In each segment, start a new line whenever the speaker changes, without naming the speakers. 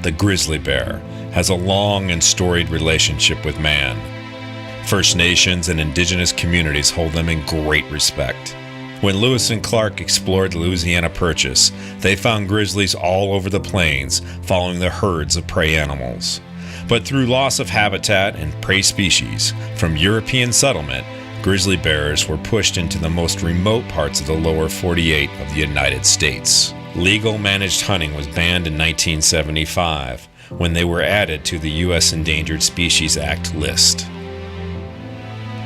the grizzly bear, has a long and storied relationship with man. First Nations and indigenous communities hold them in great respect. When Lewis and Clark explored the Louisiana Purchase, they found grizzlies all over the plains following the herds of prey animals. But through loss of habitat and prey species from European settlement, grizzly bears were pushed into the most remote parts of the lower 48 of the United States. Legal managed hunting was banned in 1975 when they were added to the U.S. Endangered Species Act list.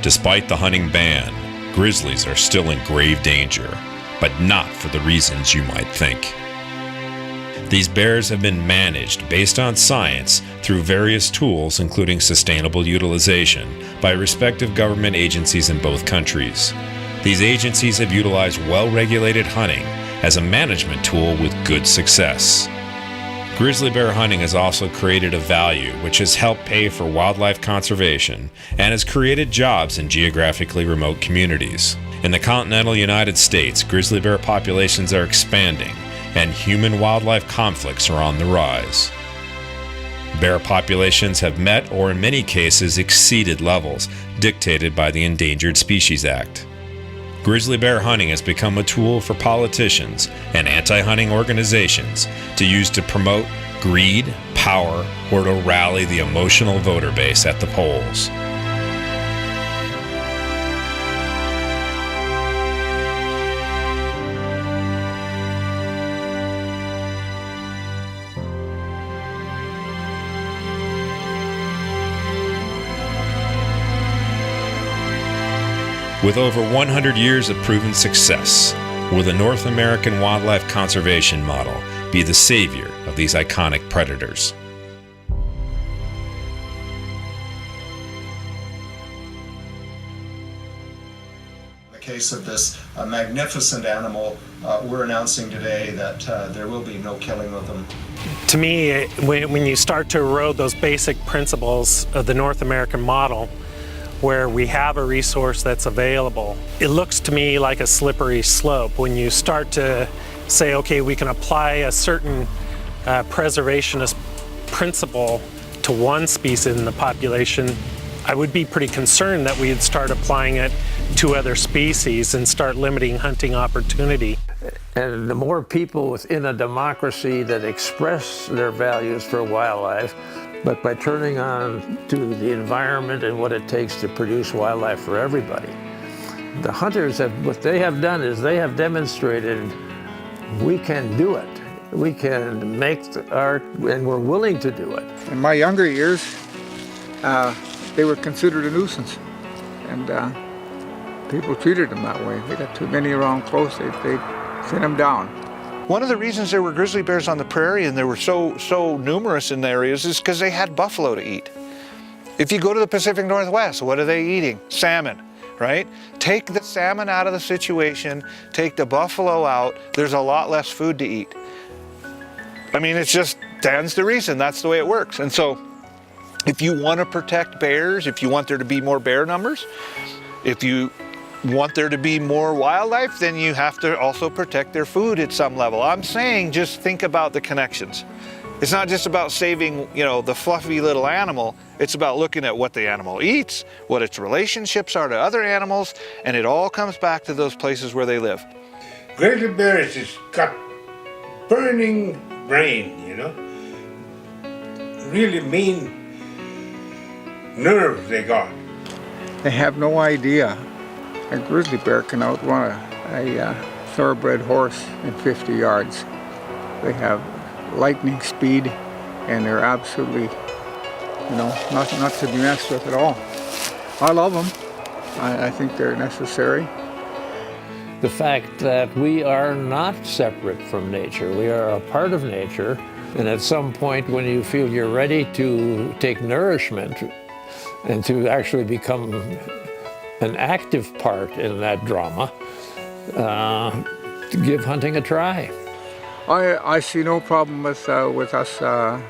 Despite the hunting ban, grizzlies are still in grave danger, but not for the reasons you might think. These bears have been managed based on science through various tools, including sustainable utilization, by respective government agencies in both countries. These agencies have utilized well-regulated hunting as a management tool with good success. Grizzly bear hunting has also created a value which has helped pay for wildlife conservation and has created jobs in geographically remote communities. In the continental United States, grizzly bear populations are expanding and human-wildlife conflicts are on the rise. Bear populations have met or in many cases exceeded levels dictated by the Endangered Species Act. Grizzly bear hunting has become a tool for politicians and anti-hunting organizations to use to promote greed, power, or to rally the emotional voter base at the polls. With over 100 years of proven success, will the North American wildlife conservation model be the savior of these iconic predators?
In the case of this magnificent animal, we're announcing today that there will be no killing of them.
To me, when you start to erode those basic principles of the North American model, where we have a resource that's available, it looks to me like a slippery slope. When you start to say, okay, we can apply a certain preservationist principle to one species in the population, I would be pretty concerned that we'd start applying it to other species and start limiting hunting opportunity.
And the more people within a democracy that express their values for wildlife, but by turning on to the environment and what it takes to produce wildlife for everybody. The hunters what they have done is they have demonstrated we can do it. We can make art, and we're willing to do it.
In my younger years, they were considered a nuisance, and people treated them that way. They got too many around close, they'd thin them down.
One of the reasons there were grizzly bears on the prairie and they were so numerous in the areas is because they had buffalo to eat. If you go to the Pacific Northwest, what are they eating? Salmon, right? Take the salmon out of the situation, take the buffalo out, there's a lot less food to eat. I mean, it's just, stands to reason, that's the way it works. And so, if you want to protect bears, if you want there to be more bear numbers, if you want there to be more wildlife, then you have to also protect their food at some level. I'm saying just think about the connections. It's not just about saving, the fluffy little animal. It's about looking at what the animal eats, what its relationships are to other animals, and it all comes back to those places where they live.
Grizzly bears has got burning brain, really mean nerves they got.
They have no idea a grizzly bear can outrun a thoroughbred horse in 50 yards. They have lightning speed, and they're absolutely, not to be messed with at all. I love them. I think they're necessary.
The fact that we are not separate from nature, we are a part of nature, and at some point when you feel you're ready to take nourishment and to actually become an active part in that drama, to give hunting a try.
I see no problem with us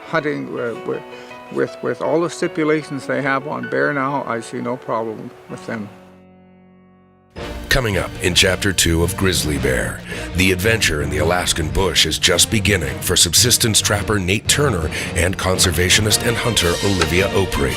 hunting with all the stipulations they have on bear now. I see no problem with them.
Coming up in Chapter 2 of Grizzly Bear, the adventure in the Alaskan bush is just beginning for subsistence trapper Nate Turner and conservationist and hunter Olivia Opry.